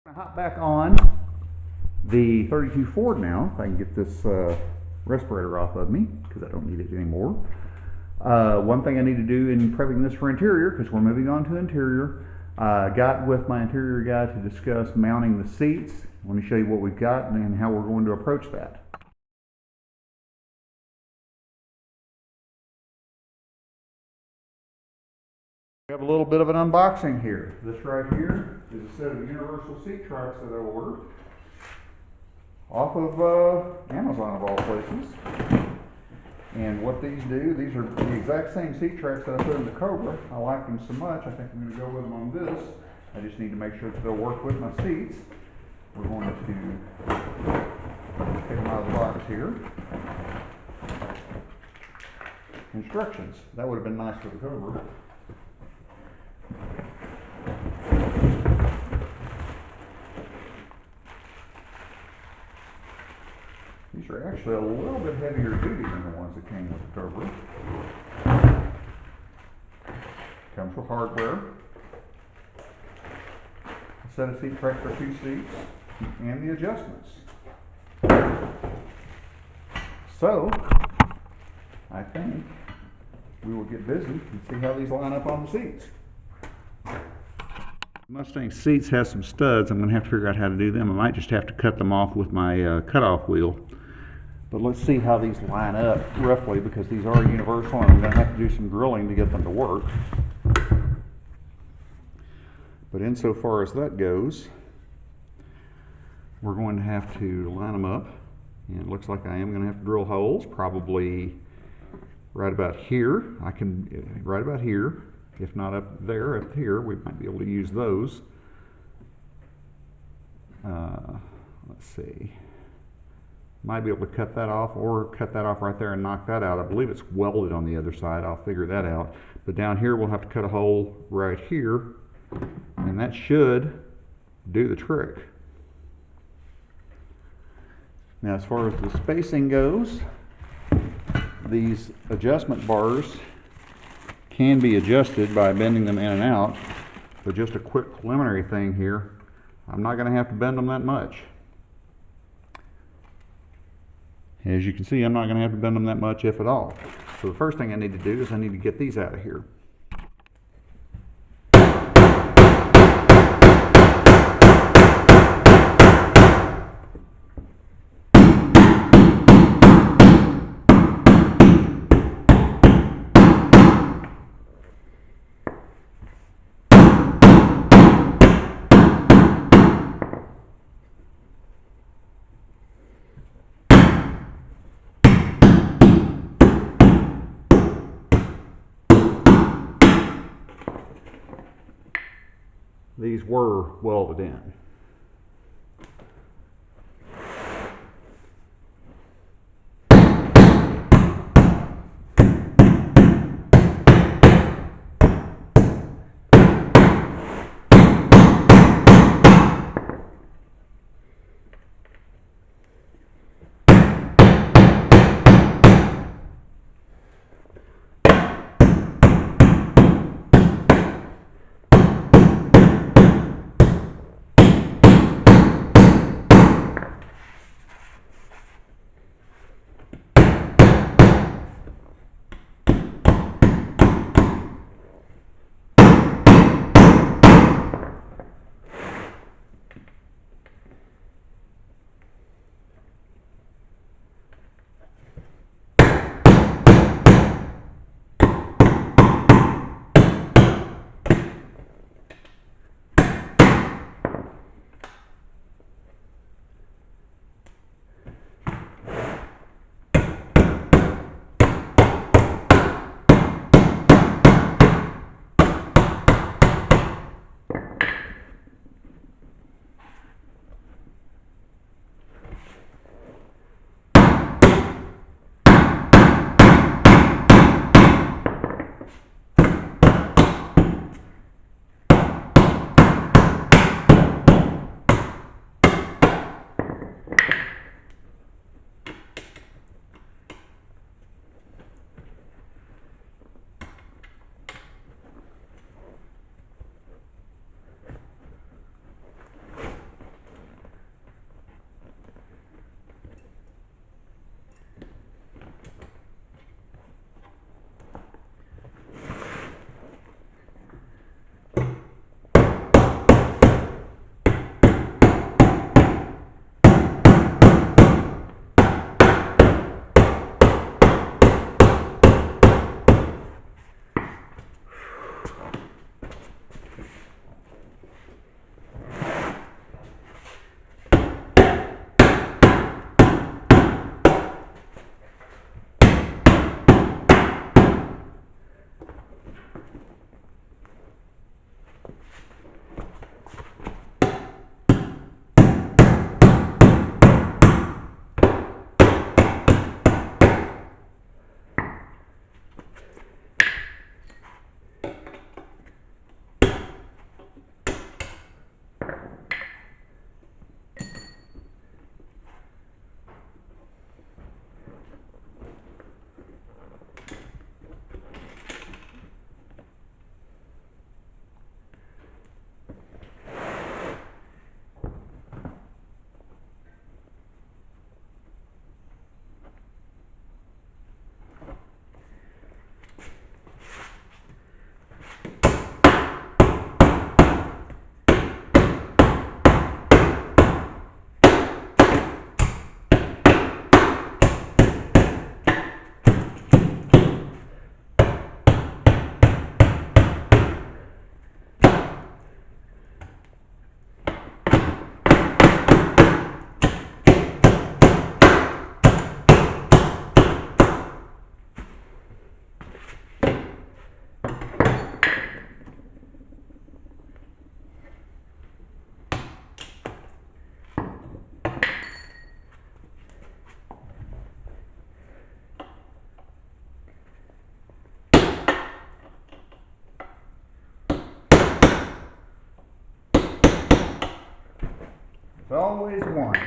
I'm gonna hop back on the 32 Ford now, if I can get this respirator off of me, because I don't need it anymore. One thing I need to do in prepping this for interior, because we're moving on to interior, got with my interior guy to discuss mounting the seats. Let me show you what we've got and how we're going to approach that. We have a little bit of an unboxing here. This right here is a set of universal seat tracks that I ordered off of Amazon of all places. And what these do, these are the exact same seat tracks that I put in the Cobra. I like them so much, I think I'm going to go with them on this. I just need to make sure that they'll work with my seats. We're going to take them out of the box here. Instructions. That would have been nice for the Cobra. These are actually a little bit heavier duty than the ones that came with the Cobra. Comes with hardware, a set of seat tracks for 2 seats, and the adjustments. So, I think we will get busy and see how these line up on the seats. Mustang seats have some studs. I'm going to have to figure out how to do them. I might just have to cut them off with my cutoff wheel. But let's see how these line up roughly, because these are universal and I'm going to have to do some drilling to get them to work. But insofar as that goes, we're going to have to line them up. And it looks like I am going to have to drill holes, probably right about here. Right about here. If not up there, up here, we might be able to use those. Let's see. Might be able to cut that off, or cut that off right there and knock that out. I believe it's welded on the other side. I'll figure that out. But down here, we'll have to cut a hole right here, and that should do the trick. Now, as far as the spacing goes, these adjustment bars can be adjusted by bending them in and out. But just a quick preliminary thing here, I'm not going to have to bend them that much. As you can see, I'm not going to have to bend them that much, if at all. So the first thing I need to do is I need to get these out of here. These were welded in. It's always one.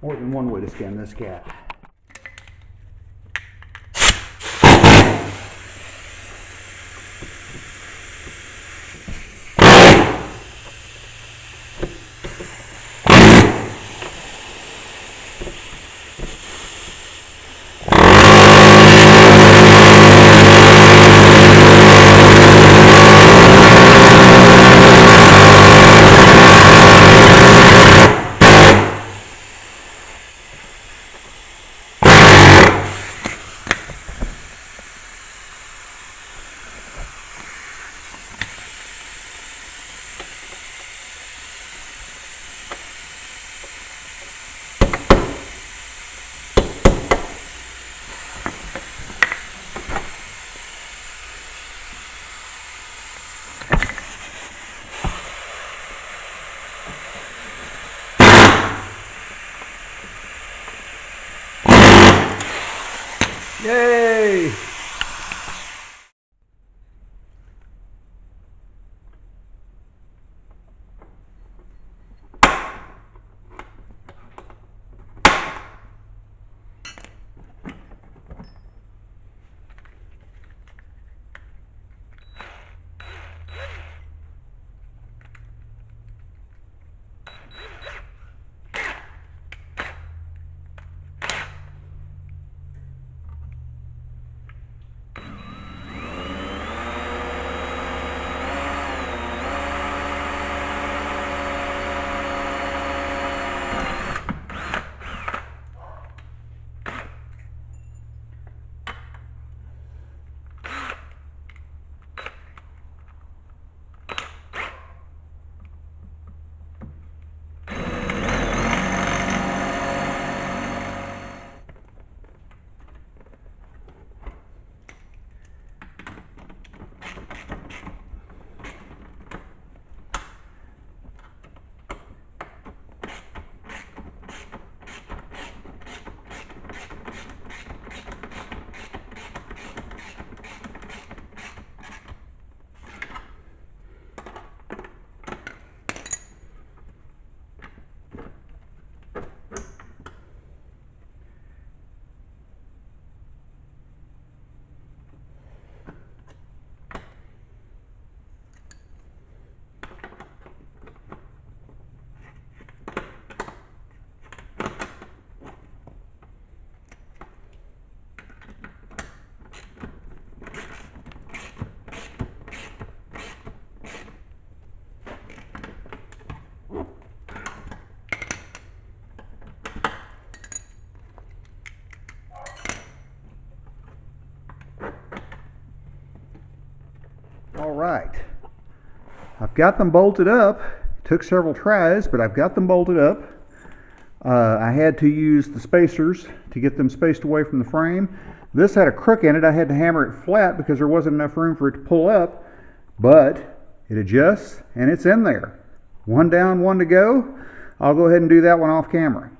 More than one way to skin this cat. Yay! All right, I've got them bolted up. It took several tries, but I've got them bolted up. I had to use the spacers to get them spaced away from the frame. This had a crook in it. I had to hammer it flat because there wasn't enough room for it to pull up, but it adjusts and it's in there. One down, one to go. I'll go ahead and do that one off camera.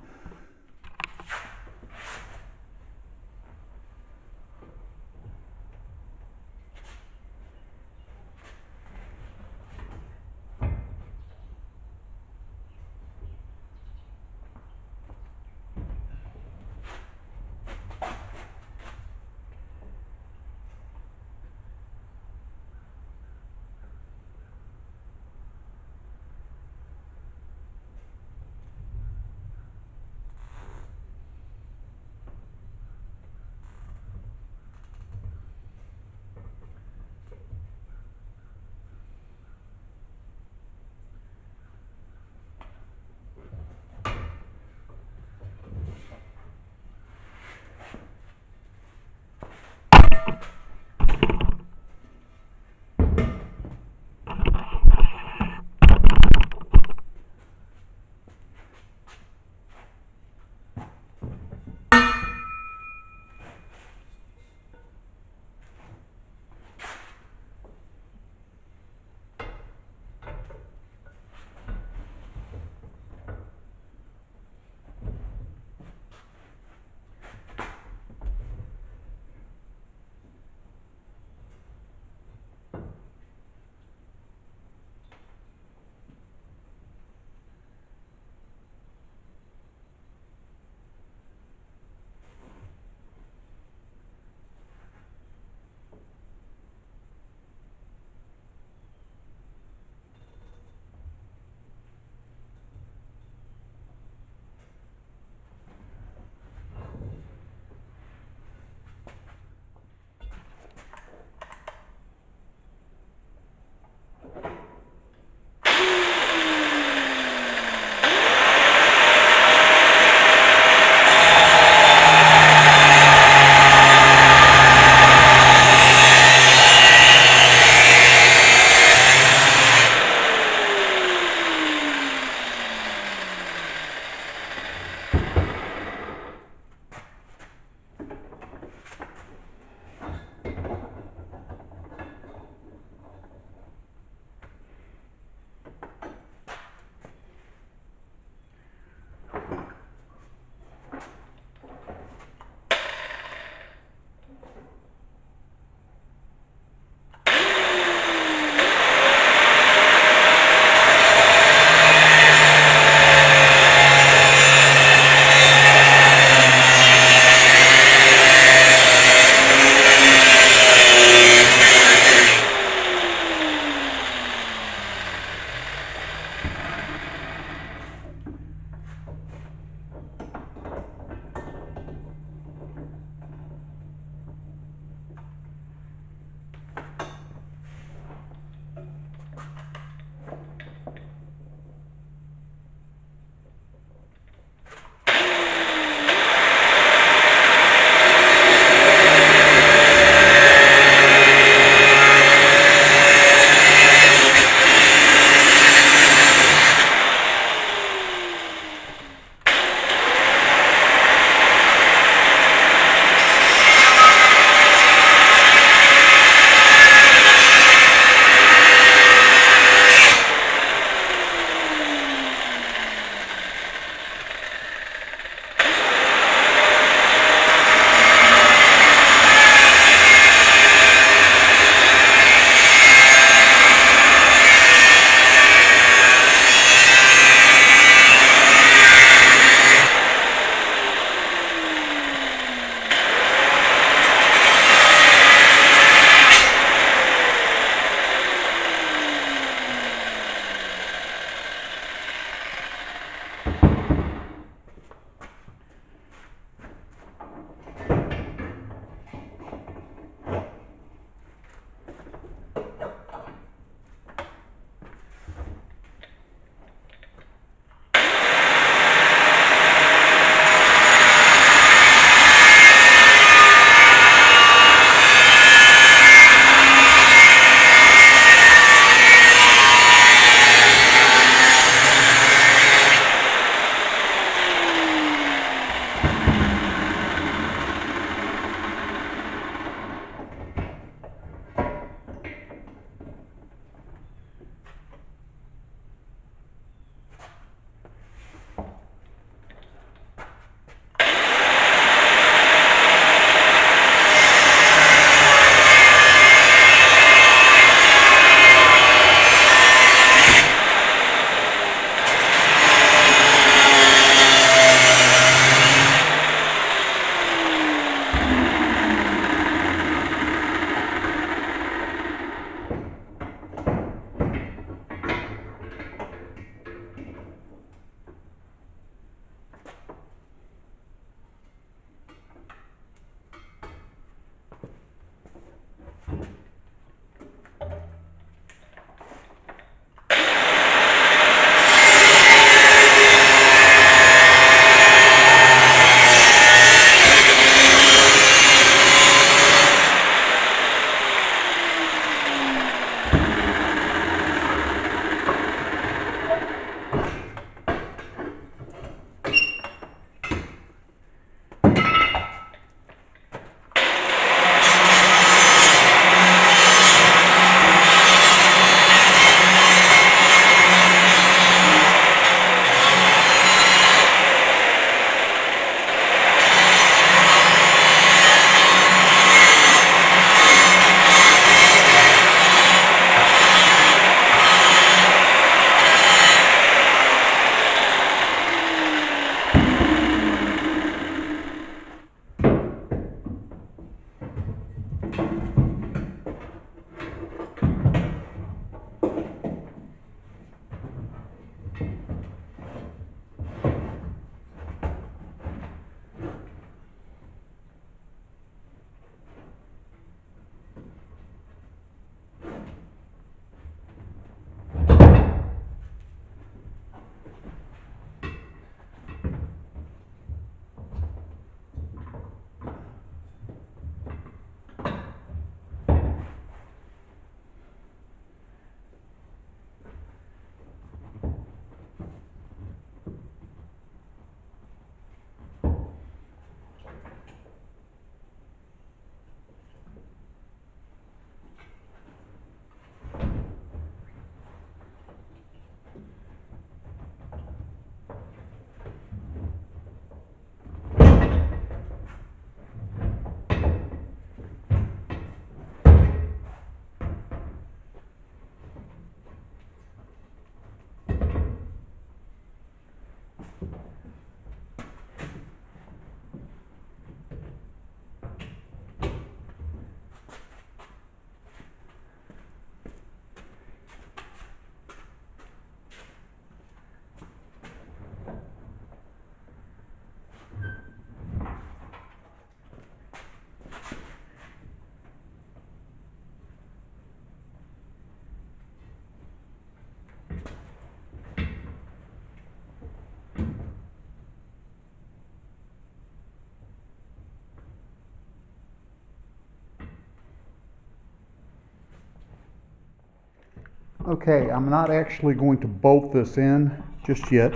Okay, I'm not actually going to bolt this in just yet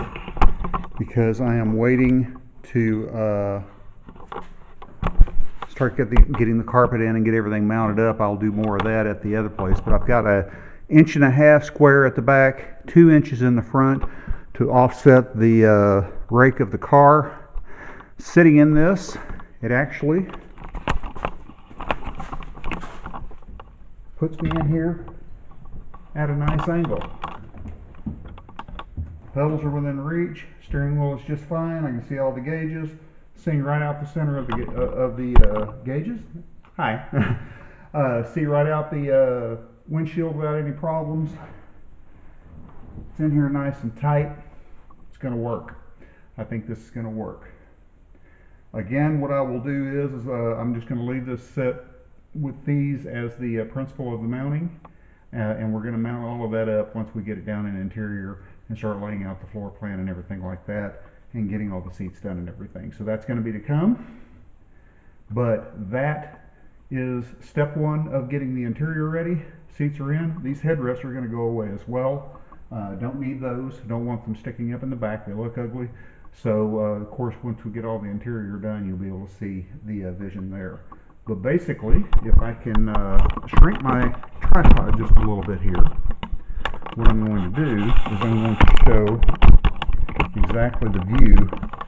because I am waiting to start getting the carpet in and get everything mounted up. I'll do more of that at the other place, but I've got a 1.5 inch square at the back, 2 inches in the front to offset the rake of the car. Sitting in this, it actually puts me in here at a nice angle. Pedals are within reach, steering wheel is just fine. I can see all the gauges, seeing right out the center of the gauges. Hi. See right out the windshield without any problems. It's in here nice and tight. It's going to work. I think this is going to work. Again, what I will do is I'm just going to leave this set with these as the principle of the mounting. And we're going to mount all of that up once we get it down in interior and start laying out the floor plan and everything like that and getting all the seats done and everything. So that's going to be to come. But that is step one of getting the interior ready. Seats are in. These headrests are going to go away as well. Don't need those. Don't want them sticking up in the back. They look ugly. So of course, once we get all the interior done, you'll be able to see the vision there. But basically, if I can shrink my tripod just a little bit here, what I'm going to do is I'm going to show exactly the view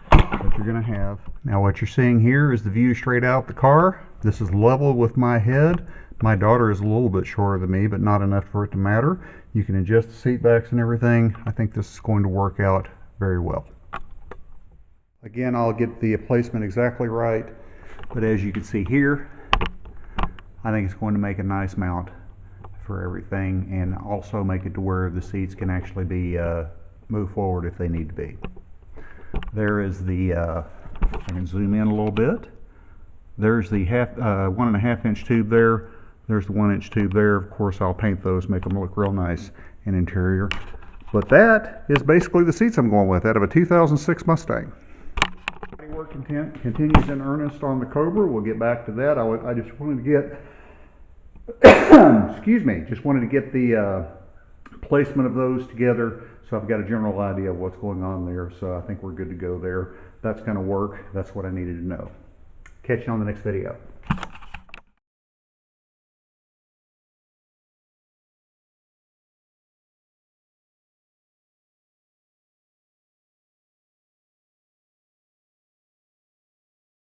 that you're going to have. Now what you're seeing here is the view straight out the car. This is level with my head. My daughter is a little bit shorter than me, but not enough for it to matter. You can adjust the seat backs and everything. I think this is going to work out very well. Again, I'll get the placement exactly right. But as you can see here, I think it's going to make a nice mount for everything and also make it to where the seats can actually be moved forward if they need to be. There is the, I can zoom in a little bit. There's the 1.5 inch tube there. There's the 1 inch tube there. Of course, I'll paint those, make them look real nice in interior. But that is basically the seats I'm going with out of a 2006 Mustang. Work continues in earnest on the Cobra. We'll get back to that. I just wanted to get, excuse me, just wanted to get the placement of those together so I've got a general idea of what's going on there. So I think we're good to go there. That's going to work. That's what I needed to know. Catch you on the next video.